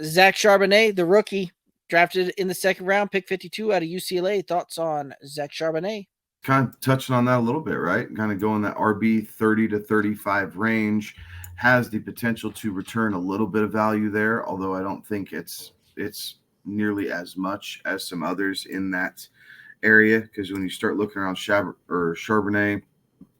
Zach Charbonnet, the rookie, drafted in the second round, pick 52 out of UCLA. Thoughts on Zach Charbonnet? Kind of touching on that a little bit, right? Kind of going that RB 30 to 35 range, has the potential to return a little bit of value there, although I don't think it's nearly as much as some others in that area, because when you start looking around Charbonnet,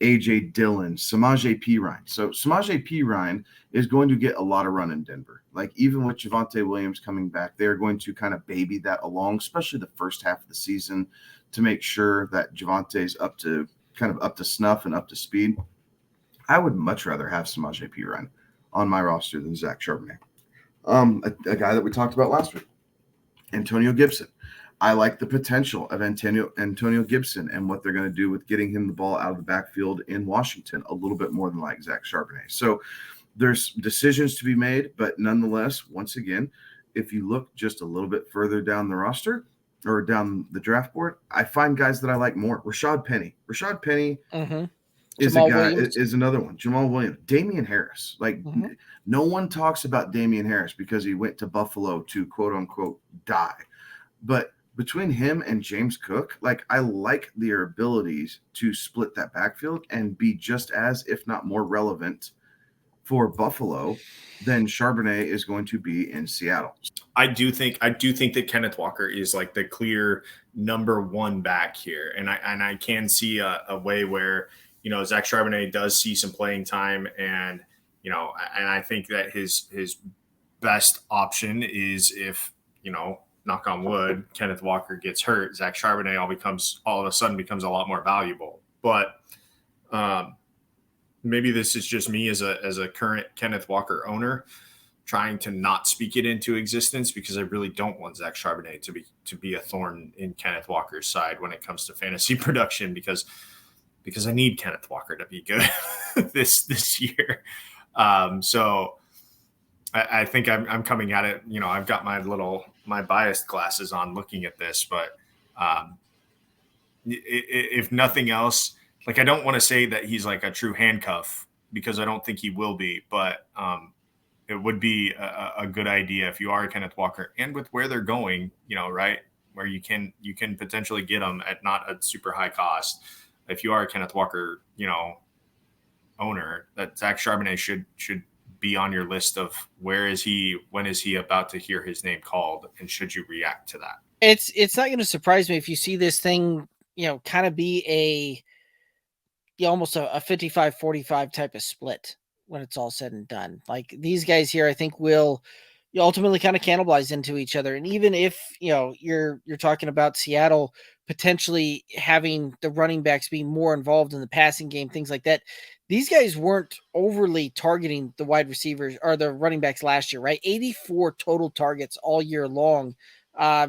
AJ Dillon, Samaje Perine. So Samaje Perine is going to get a lot of run in Denver. Like, even with Javonte Williams coming back, they're going to kind of baby that along, especially the first half of the season, to make sure that Javonte's up to snuff and up to speed. I would much rather have Samaje Perine on my roster than Zach Charbonnet. A guy that we talked about last week, Antonio Gibson. I like the potential of Antonio Gibson and what they're going to do with getting him the ball out of the backfield in Washington a little bit more than like Zach Charbonnet. So there's decisions to be made, but nonetheless, once again, if you look just a little bit further down the roster or down the draft board, I find guys that I like more. Rashad Penny is Jamal a guy Williams. is another one. Jamal Williams, Damian Harris. Like, no one talks about Damian Harris because he went to Buffalo to quote unquote die, but between him and James Cook, like, I like their abilities to split that backfield and be just as, if not more relevant for Buffalo than Charbonnet is going to be in Seattle. I do think that Kenneth Walker is like the clear number one back here. And I can see a way where, Zach Charbonnet does see some playing time, and, and I think that his best option is if, knock on wood, Kenneth Walker gets hurt, Zach Charbonnet all of a sudden becomes a lot more valuable. But maybe this is just me as a current Kenneth Walker owner trying to not speak it into existence, because I really don't want Zach Charbonnet to be a thorn in Kenneth Walker's side when it comes to fantasy production, because I need Kenneth Walker to be good this year. So I think I'm coming at it. I've got my biased glasses on looking at this, but if nothing else, like, I don't want to say that he's like a true handcuff, because I don't think he will be, but it would be a good idea if you are a Kenneth Walker, and with where they're going, right, where you can potentially get them at not a super high cost. If you are a Kenneth Walker, owner, that Zach Charbonnet should be on your list of when is he about to hear his name called, and should you react to that? It's not going to surprise me if you see this thing, kind of be almost a 55-45 type of split when it's all said and done. Like, these guys here, I think, will ultimately kind of cannibalize into each other. And even if, you're talking about Seattle potentially having the running backs being more involved in the passing game, things like that, these guys weren't overly targeting the wide receivers or the running backs last year, right? 84 total targets all year long.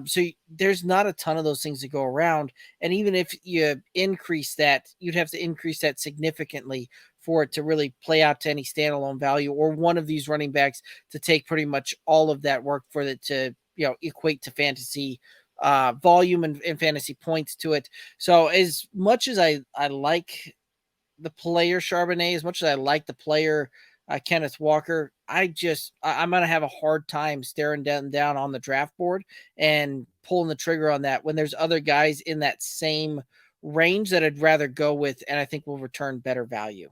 So there's not a ton of those things to go around. And even if you increase that, you'd have to increase that significantly for it to really play out to any standalone value, or one of these running backs to take pretty much all of that work for it to, equate to fantasy volume and fantasy points to it. So as much as I like the player Charbonnet, as much as I like the player Kenneth Walker, I'm going to have a hard time staring down on the draft board and pulling the trigger on that when there's other guys in that same range that I'd rather go with, and I think will return better value.